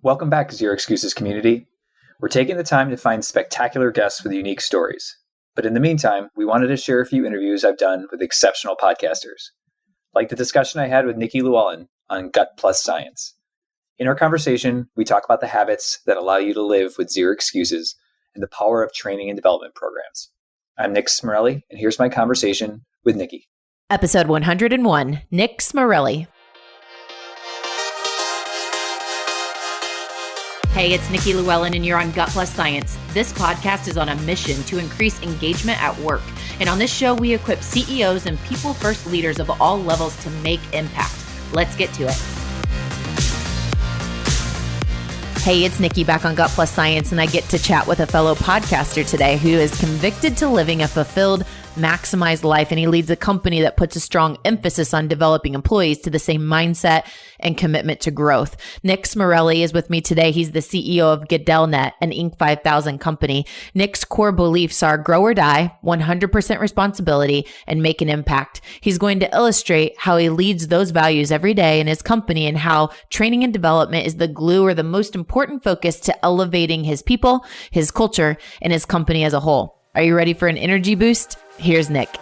Welcome back, Zero Excuses community. We're taking the time to find spectacular guests with unique stories. But in the meantime, we wanted to share a few interviews I've done with exceptional podcasters, like the discussion I had with Nikki Lewallen on Gut+Science. In our conversation, we talk about the habits that allow you to live with zero excuses and the power of training and development programs. I'm Nick Smarrelli, and here's my conversation with Nikki. Episode 101, Nick Smarrelli. Hey, it's Nikki Lewallen, and you're on Gut+Science. This podcast is on a mission to increase engagement at work. And on this show, we equip CEOs and people-first leaders of all levels to make impact. Let's get to it. Hey, it's Nikki back on Gut+Science, and I get to chat with a fellow podcaster today who is convicted to living a fulfilled, maximized life, and he leads a company that puts a strong emphasis on developing employees to the same mindset and commitment to growth. Nick Smarrelli is with me today. He's the CEO of Gut+Net, an Inc. 5000 company. Nick's core beliefs are grow or die, 100% responsibility, and make an impact. He's going to illustrate how he leads those values every day in his company and how training and development is the glue or the most important focus to elevating his people, his culture, and his company as a whole. Are you ready for an energy boost? Here's Nick.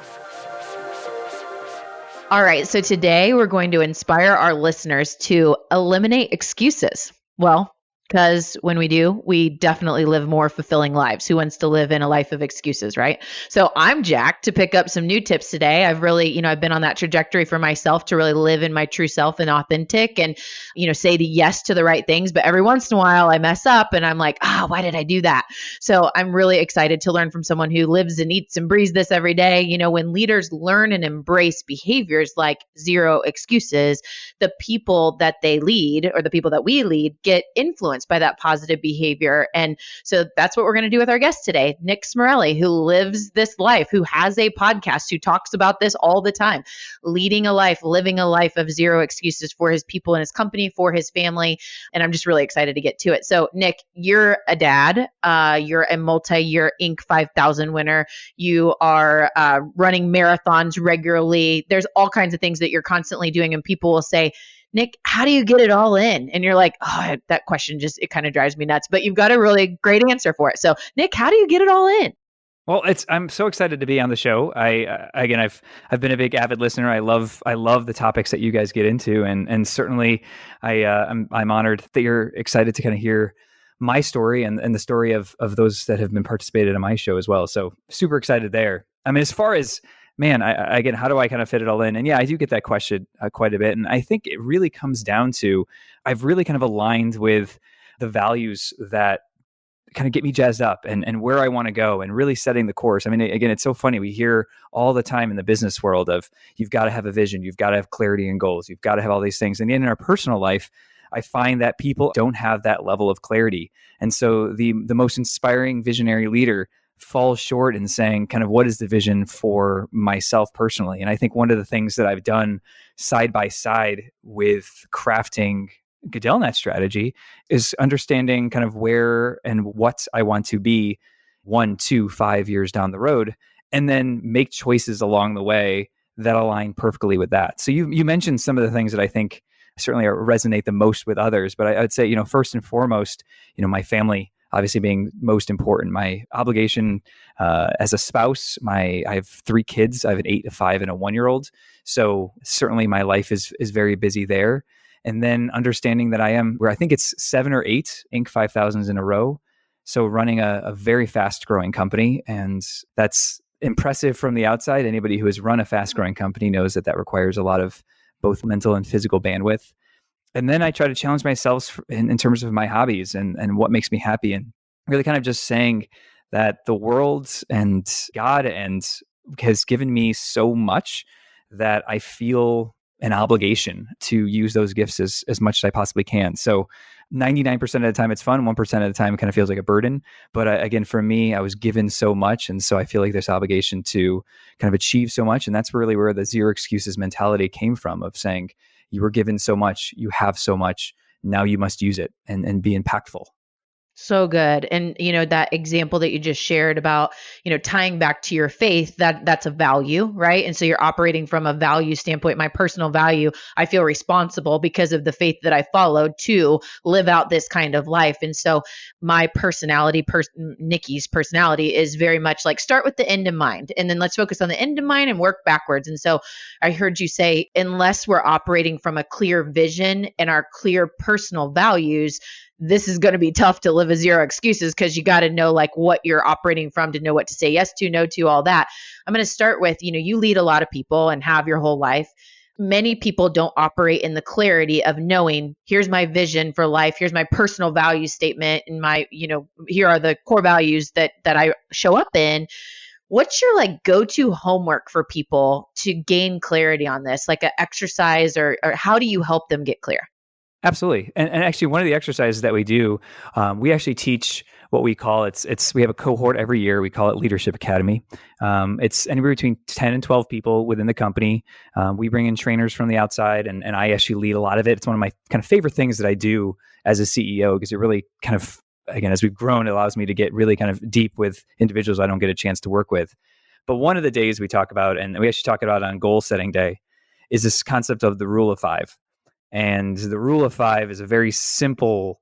All right, so today we're going to inspire our listeners to eliminate excuses. Well, because when we do, we definitely live more fulfilling lives. Who wants to live in a life of excuses, right? So I'm jacked to pick up some new tips today. I've really, I've been on that trajectory for myself to really live in my true self and authentic and, say the yes to the right things. But every once in a while I mess up and I'm like, why did I do that? So I'm really excited to learn from someone who lives and eats and breathes this every day. When leaders learn and embrace behaviors like zero excuses, the people that they lead or the people that we lead get influenced by that positive behavior. And so that's what we're going to do with our guest today, Nick Smarrelli, who lives this life, who has a podcast, who talks about this all the time, leading a life, living a life of zero excuses for his people and his company, for his family. And I'm just really excited to get to it. So Nick, you're a dad, you're a multi-year Inc. 5000 winner. You are running marathons regularly. There's all kinds of things that you're constantly doing. And people will say, Nick, how do you get it all in? And you're like, that question it kind of drives me nuts, but you've got a really great answer for it. So Nick, how do you get it all in? Well, I'm so excited to be on the show. I've been a big avid listener. I love the topics that you guys get into, and certainly I'm honored that you're excited to kind of hear my story and the story of those that have been participated in my show as well. So super excited there. I mean, as far as again, how do I kind of fit it all in? And yeah, I do get that question quite a bit. And I think it really comes down to, I've really kind of aligned with the values that kind of get me jazzed up and where I want to go and really setting the course. I mean, again, it's so funny. We hear all the time in the business world of, you've got to have a vision, you've got to have clarity and goals, you've got to have all these things. And in our personal life, I find that people don't have that level of clarity. And so the most inspiring visionary leader falls short in saying kind of what is the vision for myself personally. And I think one of the things that I've done side by side with crafting Gut+Net strategy is understanding kind of where and what I want to be 1, 2, 5 years down the road, and then make choices along the way that align perfectly with that. So you mentioned some of the things that I think certainly resonate the most with others, but I would say, first and foremost, my family obviously being most important. My obligation as a spouse, I have 3 kids. I have an 8, a 5, and a 1-year-old. So certainly my life is very busy there. And then understanding that I am where I think it's 7 or 8 Inc. 5000s in a row. So running a very fast growing company. And that's impressive from the outside. Anybody who has run a fast growing company knows that requires a lot of both mental and physical bandwidth. And then I try to challenge myself in terms of my hobbies and what makes me happy, and really kind of just saying that the world and God has given me so much that I feel an obligation to use those gifts as much as I possibly can. So 99% of the time it's fun, 1% of the time it kind of feels like a burden. But again, for me, I was given so much. And so I feel like there's obligation to kind of achieve so much. And that's really where the zero excuses mentality came from, of saying, you were given so much, you have so much, now you must use it and be impactful. So good. And that example that you just shared about, tying back to your faith, that's a value, right? And so you're operating from a value standpoint, my personal value. I feel responsible because of the faith that I followed to live out this kind of life. And so my personality, Nikki's personality is very much like start with the end in mind and then let's focus on the end in mind and work backwards. And so I heard you say, unless we're operating from a clear vision and our clear personal values, this is going to be tough to live a zero excuses because you got to know like what you're operating from to know what to say yes to, no to, all that. I'm going to start with, you lead a lot of people and have your whole life. Many people don't operate in the clarity of knowing, here's my vision for life, here's my personal value statement, and my, here are the core values that I show up in. What's your like go-to homework for people to gain clarity on this, like an exercise, or how do you help them get clear? Absolutely. And actually, one of the exercises that we do, we actually teach what we call we have a cohort every year. We call it Leadership Academy. It's anywhere between 10 and 12 people within the company. We bring in trainers from the outside, and I actually lead a lot of it. It's one of my kind of favorite things that I do as a CEO because it really kind of, again, as we've grown, it allows me to get really kind of deep with individuals I don't get a chance to work with. But one of the days we talk about, and we actually talk about on goal setting day, is this concept of the rule of five. And the rule of five is a very simple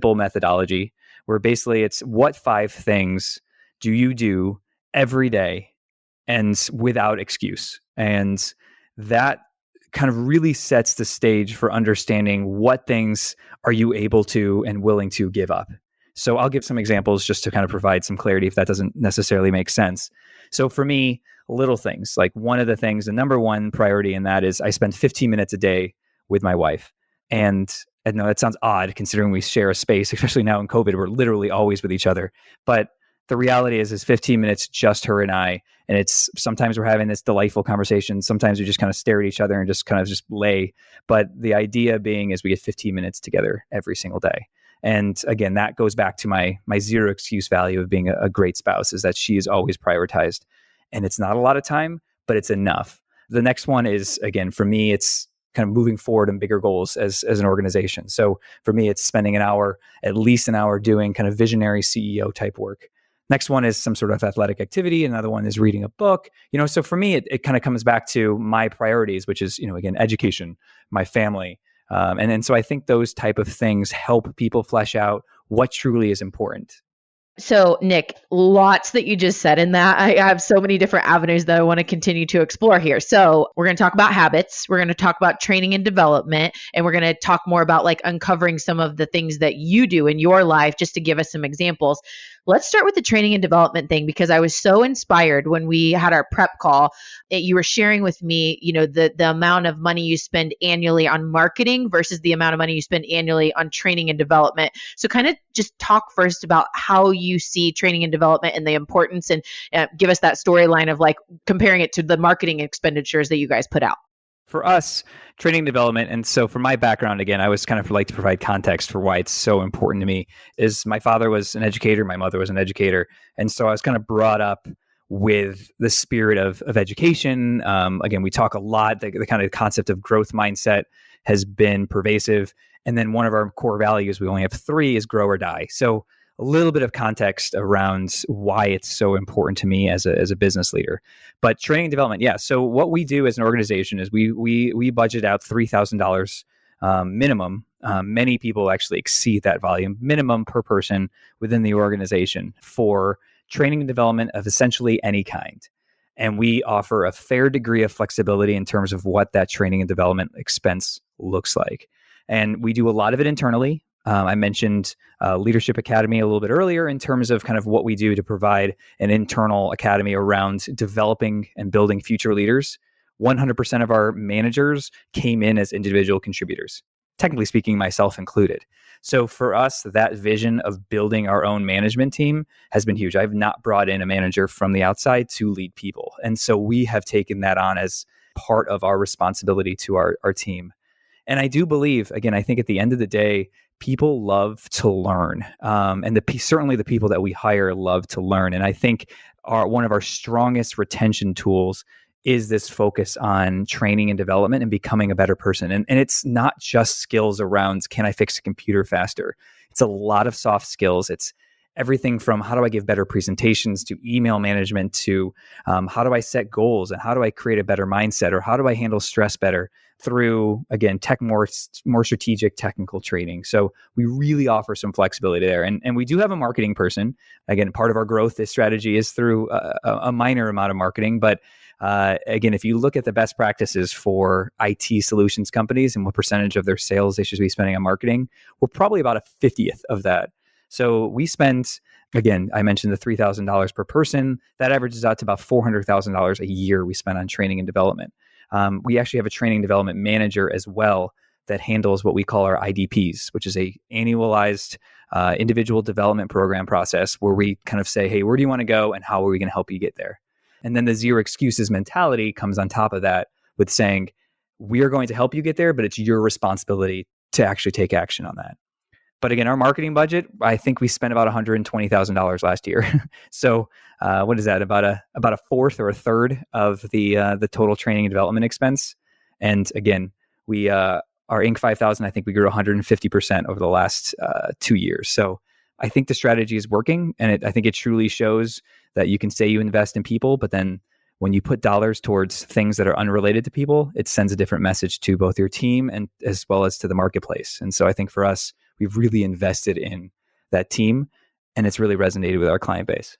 methodology where basically it's what 5 things do you do every day and without excuse. And that kind of really sets the stage for understanding what things are you able to and willing to give up. So I'll give some examples just to kind of provide some clarity if that doesn't necessarily make sense. So for me, little things, like one of the things, the number one priority in that is I spend 15 minutes a day with my wife. And I know that sounds odd considering we share a space, especially now in COVID, we're literally always with each other. But the reality is 15 minutes, just her and I. And it's sometimes we're having this delightful conversation. Sometimes we just kind of stare at each other and just kind of just lay. But the idea being is we get 15 minutes together every single day. And again, that goes back to my zero excuse value of being a great spouse, is that she is always prioritized. And it's not a lot of time, but it's enough. The next one is, again, for me, it's kind of moving forward in bigger goals as an organization. So for me, it's spending at least an hour doing kind of visionary CEO type work. Next one is some sort of athletic activity. Another one is reading a book. So for me, it kind of comes back to my priorities, which is, again, education, my family. And so I think those type of things help people flesh out what truly is important. So, Nick, lots that you just said in that. I have so many different avenues that I want to continue to explore here. So, we're going to talk about habits, we're going to talk about training and development, and we're going to talk more about like uncovering some of the things that you do in your life just to give us some examples. Let's start with the training and development thing because I was so inspired when we had our prep call. You were sharing with me, the amount of money you spend annually on marketing versus the amount of money you spend annually on training and development. So kind of just talk first about how you see training and development and the importance, and give us that storyline of like comparing it to the marketing expenditures that you guys put out. For us, training development, and so for my background, again, I was kind of like to provide context for why it's so important to me, is my father was an educator, my mother was an educator. And so I was kind of brought up with the spirit of education. Again, we talk a lot, the kind of concept of growth mindset has been pervasive. And then one of our core values, we only have 3, is grow or die. So a little bit of context around why it's so important to me as a business leader. But training and development, yeah. So what we do as an organization is we budget out $3,000 minimum. Many people actually exceed that volume minimum per person within the organization for training and development of essentially any kind. And we offer a fair degree of flexibility in terms of what that training and development expense looks like. And we do a lot of it internally. I mentioned Leadership Academy a little bit earlier in terms of kind of what we do to provide an internal academy around developing and building future leaders. 100% of our managers came in as individual contributors, technically speaking, myself included. So for us, that vision of building our own management team has been huge. I've not brought in a manager from the outside to lead people. And so we have taken that on as part of our responsibility to our team. And I do believe, again, I think at the end of the day, people love to learn. And certainly the people that we hire love to learn. And I think one of our strongest retention tools is this focus on training and development and becoming a better person. And it's not just skills around, can I fix a computer faster? It's a lot of soft skills. It's everything from how do I give better presentations to email management to how do I set goals and how do I create a better mindset or how do I handle stress better through, again, more strategic technical training. So we really offer some flexibility there. And we do have a marketing person. Again, part of our growth strategy is through a minor amount of marketing. But again, if you look at the best practices for IT solutions companies and what percentage of their sales they should be spending on marketing, we're probably about a 50th of that. So we spend, again, I mentioned the $3,000 per person. That averages out to about $400,000 a year we spend on training and development. We actually have a training development manager as well that handles what we call our IDPs, which is a annualized individual development program process where we kind of say, hey, where do you want to go and how are we going to help you get there? And then the zero excuses mentality comes on top of that with saying, we are going to help you get there, but it's your responsibility to actually take action on that. But again, our marketing budget, I think we spent about $120,000 last year. So what is that? About a fourth or a third of the total training and development expense. And again, we our Inc. 5000, I think we grew 150% over the last 2 years. So I think the strategy is working, and I think it truly shows that you can say you invest in people, but then when you put dollars towards things that are unrelated to people, it sends a different message to both your team and as well as to the marketplace. And so I think for us, we've really invested in that team, and it's really resonated with our client base.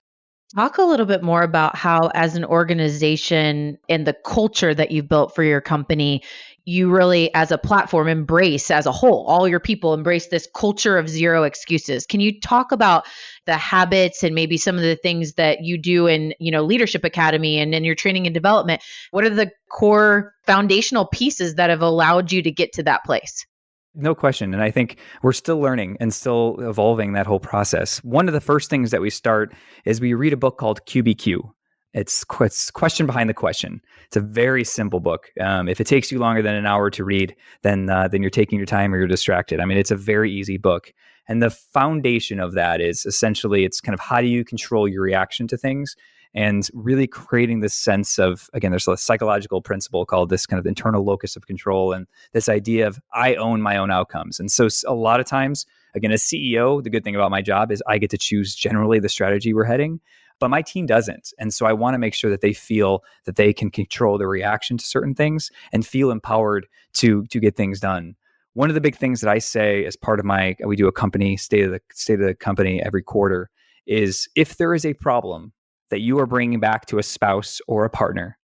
Talk a little bit more about how, as an organization and the culture that you've built for your company, you really, as a platform, embrace as a whole, all your people embrace this culture of zero excuses. Can you talk about the habits and maybe some of the things that you do in, Leadership Academy and in your training and development? What are the core foundational pieces that have allowed you to get to that place? No question. And I think we're still learning and still evolving that whole process. One of the first things that we start is we read a book called QBQ. It's question behind the question. It's a very simple book. If it takes you longer than an hour to read, then you're taking your time or you're distracted. I mean, it's a very easy book. And the foundation of that is essentially it's kind of how do you control your reaction to things and really creating this sense of, again, there's a psychological principle called this kind of internal locus of control and this idea of I own my own outcomes. And so a lot of times, again, as CEO, the good thing about my job is I get to choose generally the strategy we're heading, but my team doesn't. And so I want to make sure that they feel that they can control their reaction to certain things and feel empowered to get things done. One of the big things that I say as part of we do a company state of the company every quarter is if there is a problem that you are bringing back to a spouse or a partner,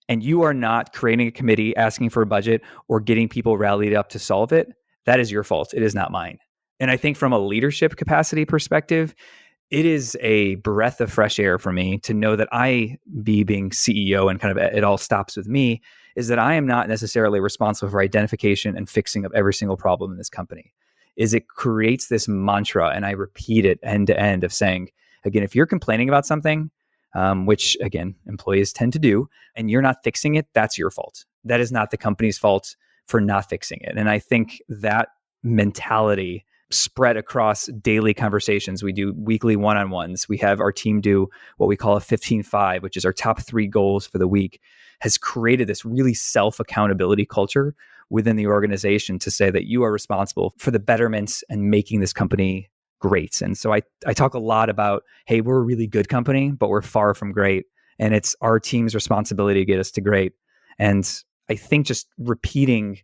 and you are not creating a committee, asking for a budget, or getting people rallied up to solve it, that is your fault. It is not mine. And I think from a leadership capacity perspective, it is a breath of fresh air for me to know that being CEO and kind of it all stops with me, is that I am not necessarily responsible for identification and fixing of every single problem in this company. It creates this mantra, and I repeat it end to end of saying, again, if you're complaining about something, which again, employees tend to do, and you're not fixing it, that's your fault. That is not the company's fault for not fixing it. And I think that mentality spread across daily conversations. We do weekly one-on-ones. We have our team do what we call a 15-5, which is our top 3 goals for the week, has created this really self-accountability culture within the organization to say that you are responsible for the betterments and making this company great. And so I talk a lot about, hey, we're a really good company, but we're far from great. And it's our team's responsibility to get us to great. And I think just repeating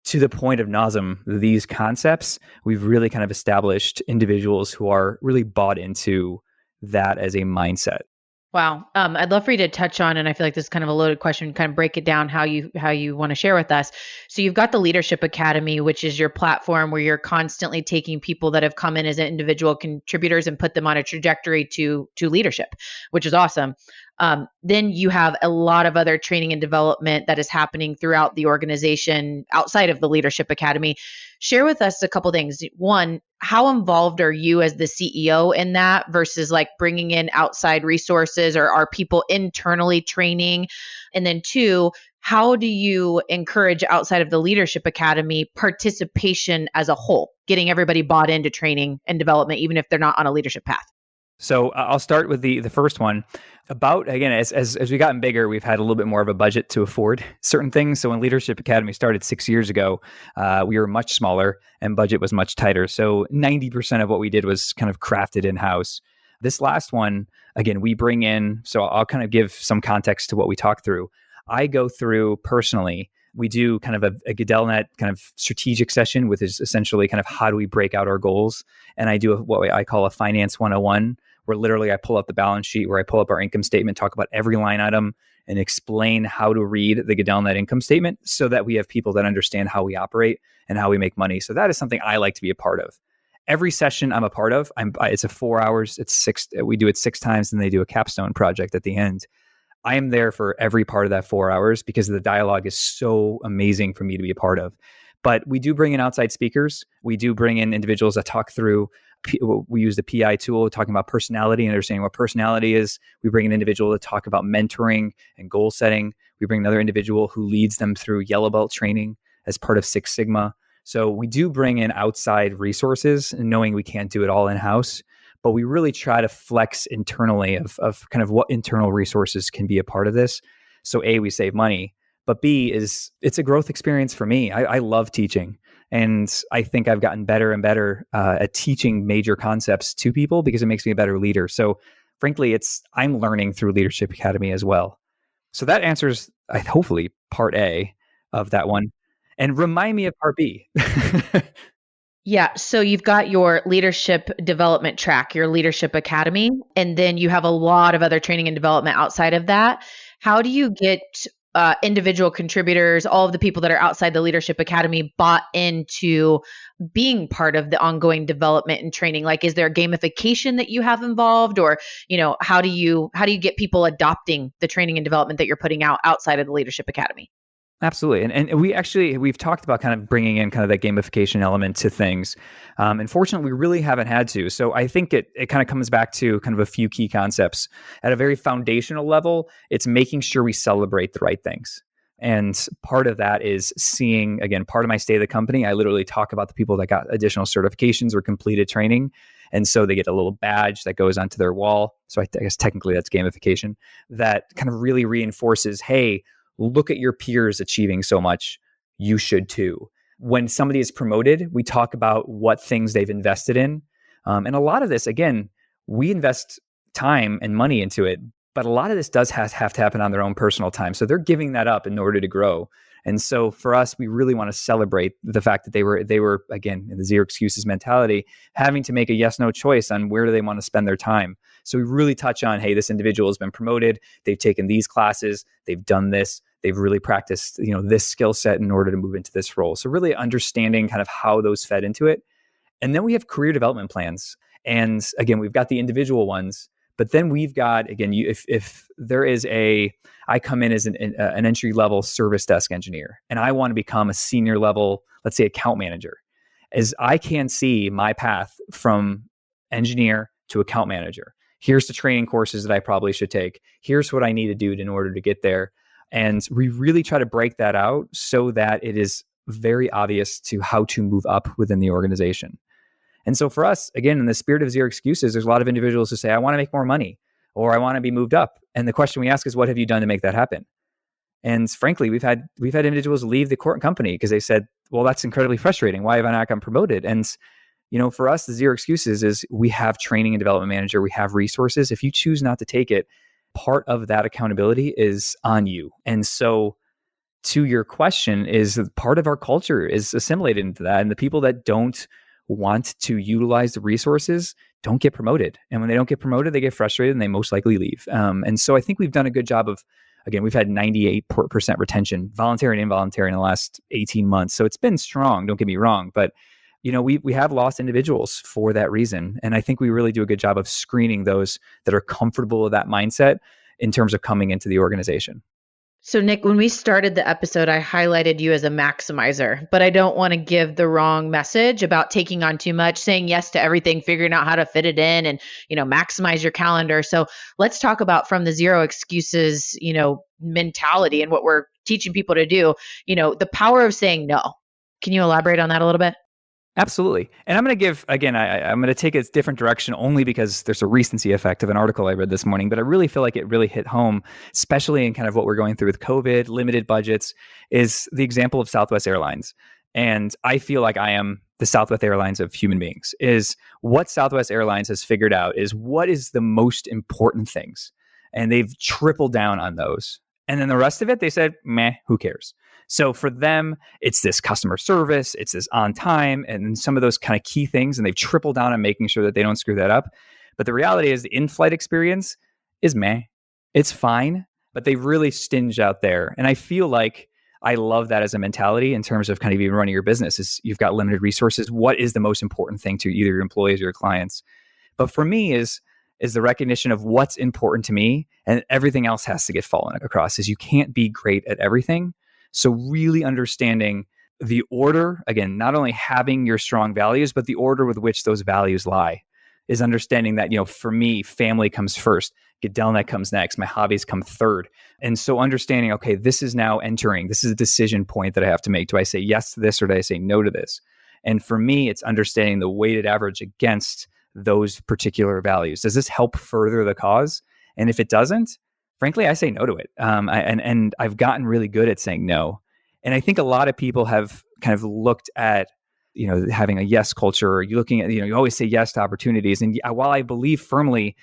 to the point of nauseam these concepts, we've really kind of established individuals who are really bought into that as a mindset. Wow. I'd love for you to touch on, and I feel like this is kind of a loaded question, kind of break it down how you want to share with us. So you've got the Leadership Academy, which is your platform where you're constantly taking people that have come in as individual contributors and put them on a trajectory to leadership, which is awesome. Then you have a lot of other training and development that is happening throughout the organization outside of the Leadership Academy. Share with us a couple things. One, how involved are you as the CEO in that versus like bringing in outside resources, or are people internally training? And then 2, how do you encourage outside of the Leadership Academy participation as a whole, getting everybody bought into training and development, even if they're not on a leadership path? So I'll start with the first one. About, again, as we gotten bigger, we've had a little bit more of a budget to afford certain things. So when Leadership Academy started 6 years ago, we were much smaller and budget was much tighter. So 90% of what we did was kind of crafted in house. This last one, again, we bring in. So I'll kind of give some context to what we talk through. I go through personally. We do kind of a GoodLNet kind of strategic session, which is essentially kind of how do we break out our goals. And I do what I call a finance 101, where literally I pull up the balance sheet, where I pull up our income statement, talk about every line item, and explain how to read the GoodLNet income statement so that we have people that understand how we operate and how we make money. So that is something I like to be a part of. Every session I'm a part of, it's a 4 hours. It's six. We do it 6 times, and they do a capstone project at the end. I am there for every part of that 4 hours because the dialogue is so amazing for me to be a part of. But we do bring in outside speakers. We do bring in individuals that talk through. We use the PI tool, talking about personality and understanding what personality is. We bring an individual to talk about mentoring and goal setting. We bring another individual who leads them through yellow belt training as part of Six Sigma. So we do bring in outside resources, knowing we can't do it all in-house. But we really try to flex internally of kind of what internal resources can be a part of this. So A, we save money, but B, it's a growth experience for me. I love teaching. And I think I've gotten better and better at teaching major concepts to people because it makes me a better leader. So frankly, I'm learning through Leadership Academy as well. So that answers, hopefully, part A of that one. And remind me of part B. Yeah. So you've got your leadership development track, your leadership academy, and then you have a lot of other training and development outside of that. How do you get individual contributors, all of the people that are outside the leadership academy, bought into being part of the ongoing development and training? Like, is there gamification that you have involved, or how do you get people adopting the training and development that you're putting out outside of the leadership academy? Absolutely. And we've talked about kind of bringing in kind of that gamification element to things. Unfortunately, we really haven't had to. So I think it kind of comes back to kind of a few key concepts. At a very foundational level, it's making sure we celebrate the right things. And part of that is seeing, again, part of my stay at the company, I literally talk about the people that got additional certifications or completed training. And so they get a little badge that goes onto their wall. So I guess technically that's gamification that kind of really reinforces, hey, look at your peers achieving so much. You should too. When somebody is promoted, we talk about what things they've invested in. And a lot of this, again, we invest time and money into it, but a lot of this does have to happen on their own personal time. So they're giving that up in order to grow. And so for us, we really want to celebrate the fact that they were, again, in the zero excuses mentality, having to make a yes/no choice on where do they want to spend their time. So we really touch on, hey, this individual has been promoted. They've taken these classes. They've done this. They've really practiced, this skill set in order to move into this role. So really understanding kind of how those fed into it. And then we have career development plans. And again, we've got the individual ones, but then we've got, again, if there is I come in as an entry level service desk engineer, and I want to become a senior level, let's say account manager, as I can see my path from engineer to account manager. Here's the training courses that I probably should take. Here's what I need to do in order to get there. And we really try to break that out so that it is very obvious to how to move up within the organization. And so for us, again, in the spirit of zero excuses, there's a lot of individuals who say, I want to make more money or I want to be moved up. And the question we ask is, what have you done to make that happen? And frankly, we've had individuals leave the current company because they said, well, that's incredibly frustrating. Why have I not gotten promoted? And for us, the zero excuses is we have training and development manager. We have resources. If you choose not to take it, part of that accountability is on you. And so to your question, is part of our culture is assimilated into that. And the people that don't want to utilize the resources don't get promoted. And when they don't get promoted, they get frustrated and they most likely leave. And so I think we've done a good job of, again, we've had 98% retention, voluntary and involuntary, in the last 18 months. So it's been strong, don't get me wrong. But we have lost individuals for that reason. And I think we really do a good job of screening those that are comfortable with that mindset in terms of coming into the organization. So Nick, when we started the episode, I highlighted you as a maximizer, but I don't want to give the wrong message about taking on too much, saying yes to everything, figuring out how to fit it in and, maximize your calendar. So let's talk about, from the zero excuses, mentality and what we're teaching people to do, the power of saying no. Can you elaborate on that a little bit? Absolutely. And I'm going to give, again, I'm going to take a different direction only because there's a recency effect of an article I read this morning, but I really feel like it really hit home, especially in kind of what we're going through with COVID, limited budgets, is the example of Southwest Airlines. And I feel like I am the Southwest Airlines of human beings, is what Southwest Airlines has figured out is what is the most important things. And they've tripled down on those. And then the rest of it, they said, meh, who cares? So for them, it's this customer service, it's this on time, and some of those kind of key things. And they've tripled down on making sure that they don't screw that up. But the reality is the in-flight experience is meh. It's fine, but they really stinge out there. And I feel like I love that as a mentality in terms of kind of even running your business is you've got limited resources. What is the most important thing to either your employees or your clients? But for me is the recognition of what's important to me, and everything else has to get fallen across is you can't be great at everything. So really understanding the order, again, not only having your strong values, but the order with which those values lie is understanding that, for me, family comes first, Gedelnet comes next, my hobbies come third. And so understanding, okay, this is a decision point that I have to make. Do I say yes to this or do I say no to this? And for me, it's understanding the weighted average against those particular values. Does this help further the cause? And if it doesn't, frankly, I say no to it. And I've gotten really good at saying no. And I think a lot of people have kind of looked at, having a yes culture, or you looking at, you always say yes to opportunities. And while I believe firmly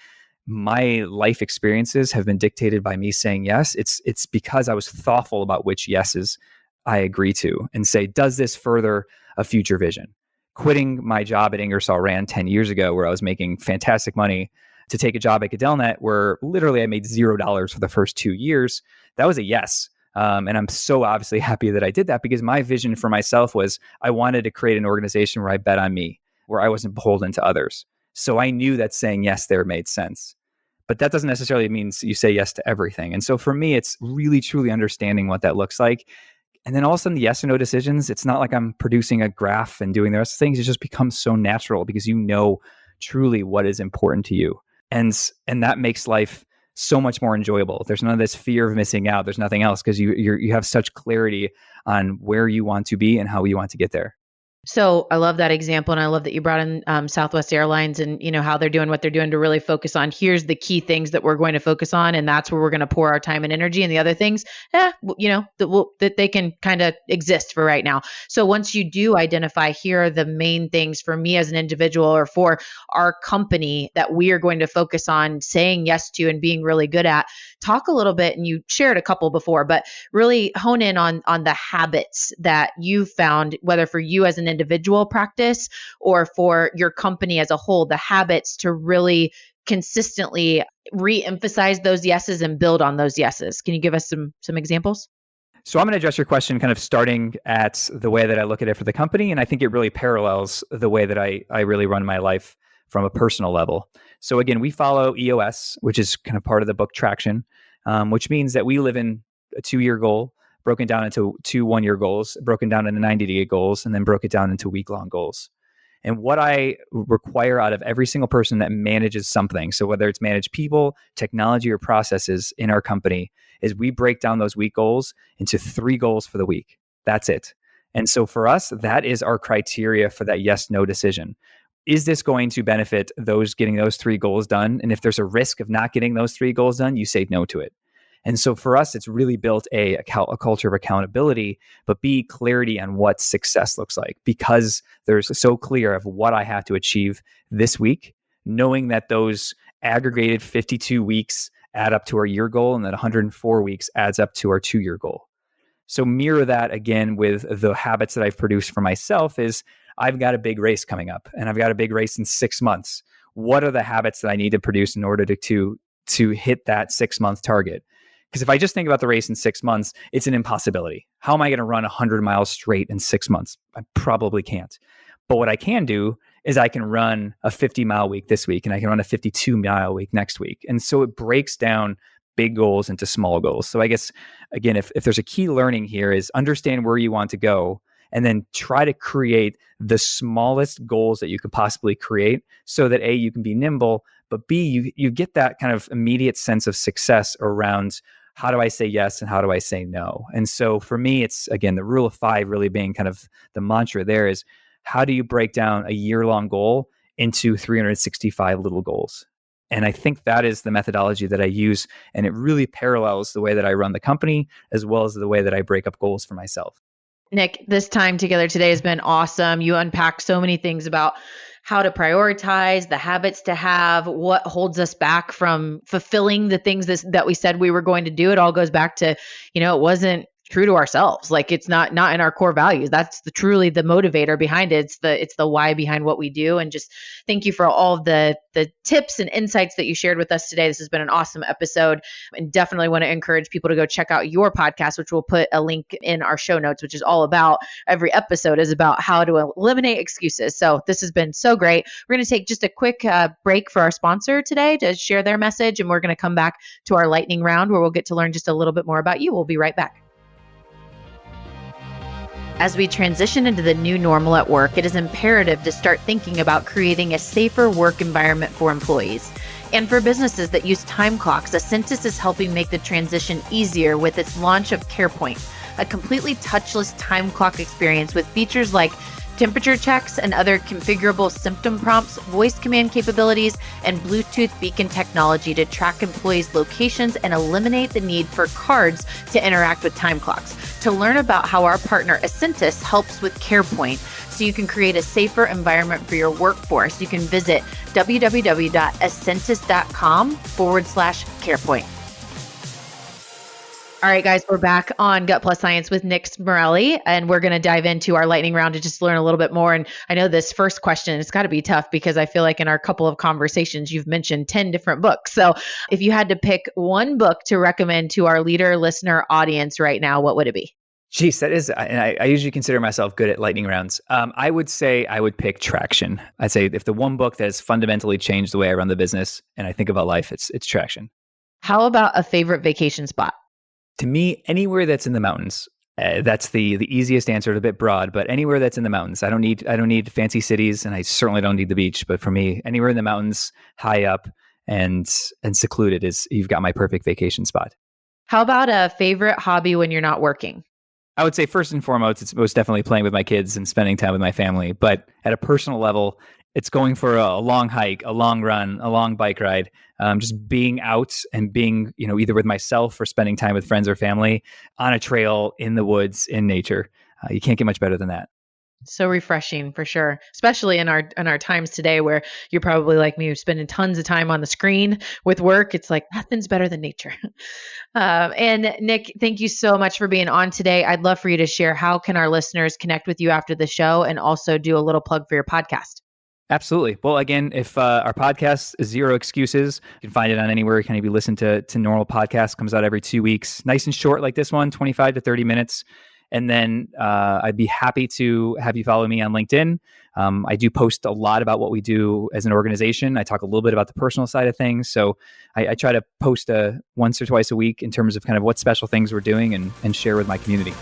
my life experiences have been dictated by me saying yes, it's because I was thoughtful about which yeses I agree to and say, does this further a future vision? Quitting my job at Ingersoll Rand 10 years ago, where I was making fantastic money, to take a job at Gedelnet, where literally I made $0 for the first 2 years, that was a yes. And I'm so obviously happy that I did that, because my vision for myself was I wanted to create an organization where I bet on me, where I wasn't beholden to others. So I knew that saying yes there made sense. But that doesn't necessarily mean you say yes to everything. And so for me, it's really, truly understanding what that looks like. And then all of a sudden, the yes or no decisions, it's not like I'm producing a graph and doing the rest of things. It just becomes so natural because you know truly what is important to you. And that makes life so much more enjoyable. There's none of this fear of missing out. There's nothing else, because you have such clarity on where you want to be and how you want to get there. So I love that example, and I love that you brought in Southwest Airlines and how they're doing what they're doing to really focus on here's the key things that we're going to focus on, and that's where we're going to pour our time and energy. And the other things, that they can kind of exist for right now. So once you do identify here are the main things for me as an individual or for our company that we are going to focus on saying yes to and being really good at, talk a little bit. And you shared a couple before, but really hone in on the habits that you found, whether for you as an individual practice or for your company as a whole, the habits to really consistently re-emphasize those yeses and build on those yeses. Can you give us some examples? So I'm going to address your question kind of starting at the way that I look at it for the company. And I think it really parallels the way that I really run my life from a personal level. So again, we follow EOS, which is kind of part of the book Traction, which means that we live in a 2-year goal, broken down into 2 1-year goals, broken down into 90-day goals, and then broke it down into week-long goals. And what I require out of every single person that manages something, so whether it's manage people, technology, or processes in our company, is we break down those week goals into 3 goals for the week. That's it. And so for us, that is our criteria for that yes-no decision. Is this going to benefit those getting those 3 goals done? And if there's a risk of not getting those 3 goals done, you say no to it. And so for us, it's really built a culture of accountability, but B, clarity on what success looks like, because there's so clear of what I have to achieve this week, knowing that those aggregated 52 weeks add up to our year goal and that 104 weeks adds up to our 2-year goal. So mirror that again with the habits that I've produced for myself is I've got a big race coming up and I've got a big race in 6 months. What are the habits that I need to produce in order to hit that 6-month target? Because if I just think about the race in 6 months, it's an impossibility. How am I going to run 100 miles straight in 6 months? I probably can't. But what I can do is I can run a 50-mile week this week, and I can run a 52-mile week next week. And so it breaks down big goals into small goals. So I guess, again, if there's a key learning here is understand where you want to go, and then try to create the smallest goals that you could possibly create so that A, you can be nimble, but B, you get that kind of immediate sense of success around how do I say yes and how do I say no? And so for me, it's, again, the rule of 5 really being kind of the mantra there is how do you break down a year-long goal into 365 little goals? And I think that is the methodology that I use. And it really parallels the way that I run the company, as well as the way that I break up goals for myself. Nick, this time together today has been awesome. You unpacked so many things about how to prioritize, the habits to have, what holds us back from fulfilling the things that we said we were going to do. It all goes back to, it wasn't true to ourselves. Like it's not in our core values. That's truly the motivator behind it. It's the why behind what we do. And just thank you for all of the tips and insights that you shared with us today. This has been an awesome episode, and definitely want to encourage people to go check out your podcast, which we'll put a link in our show notes, which is all about, every episode is about how to eliminate excuses. So this has been so great. We're going to take just a quick break for our sponsor today to share their message. And we're going to come back to our lightning round where we'll get to learn just a little bit more about you. We'll be right back. As we transition into the new normal at work, it is imperative to start thinking about creating a safer work environment for employees. And for businesses that use time clocks, Ascentis is helping make the transition easier with its launch of CarePoint, a completely touchless time clock experience with features like temperature checks and other configurable symptom prompts, voice command capabilities, and Bluetooth beacon technology to track employees' locations and eliminate the need for cards to interact with time clocks. To learn about how our partner Ascentis helps with CarePoint so you can create a safer environment for your workforce, you can visit www.ascentis.com/CarePoint. All right, guys, we're back on Gut+Science with Nick Smarrelli, and we're going to dive into our lightning round to just learn a little bit more. And I know this first question, it's got to be tough because I feel like in our couple of conversations, you've mentioned 10 different books. So if you had to pick one book to recommend to our leader, listener, audience right now, what would it be? Geez, that is, and I usually consider myself good at lightning rounds. I would say I would pick Traction. I'd say if the one book that has fundamentally changed the way I run the business and I think about life, it's Traction. How about a favorite vacation spot? To me, anywhere that's in the mountains. That's the easiest answer. It's a bit broad, but anywhere that's in the mountains. I don't need fancy cities, and I certainly don't need the beach. But for me, anywhere in the mountains, high up and secluded, you've got my perfect vacation spot. How about a favorite hobby when you're not working? I would say first and foremost, it's most definitely playing with my kids and spending time with my family. But at a personal level, it's going for a long hike, a long run, a long bike ride, just being out and being, either with myself or spending time with friends or family on a trail, in the woods, in nature. You can't get much better than that. So refreshing for sure, especially in our times today where you're probably like me, spending tons of time on the screen with work. It's like nothing's better than nature. And Nick, thank you so much for being on today. I'd love for you to share how can our listeners connect with you after the show and also do a little plug for your podcast. Absolutely. Well, again, if our podcast is Zero Excuses, you can find it on anywhere kind of you listen to normal podcasts. Comes out every 2 weeks, nice and short like this one, 25 to 30 minutes. And then I'd be happy to have you follow me on LinkedIn. I do post a lot about what we do as an organization. I talk a little bit about the personal side of things. So I try to post once or twice a week in terms of kind of what special things we're doing and share with my community.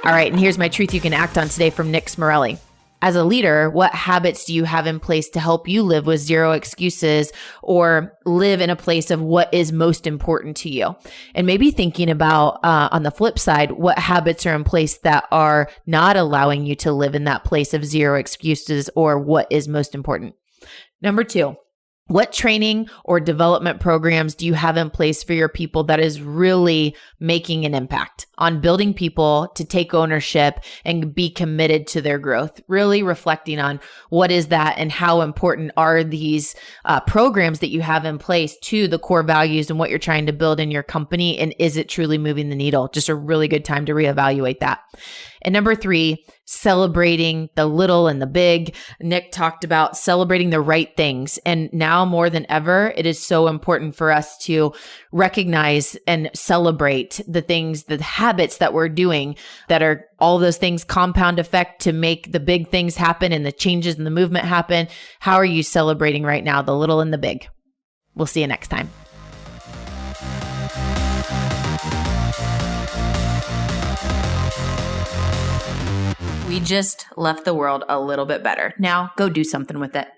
All right. And here's my truth you can act on today from Nick Smarrelli. As a leader, what habits do you have in place to help you live with zero excuses or live in a place of what is most important to you? And maybe thinking about, on the flip side, what habits are in place that are not allowing you to live in that place of zero excuses or what is most important. Number 2, what training or development programs do you have in place for your people that is really making an impact on building people to take ownership and be committed to their growth? Really reflecting on what is that and how important are these programs that you have in place to the core values and what you're trying to build in your company, and is it truly moving the needle? Just a really good time to reevaluate that. And number 3, celebrating the little and the big. Nick talked about celebrating the right things. And now more than ever, it is so important for us to recognize and celebrate the things, the habits that we're doing that are all those things compound effect to make the big things happen and the changes in the movement happen. How are you celebrating right now, the little and the big? We'll see you next time. We just left the world a little bit better. Now go do something with it.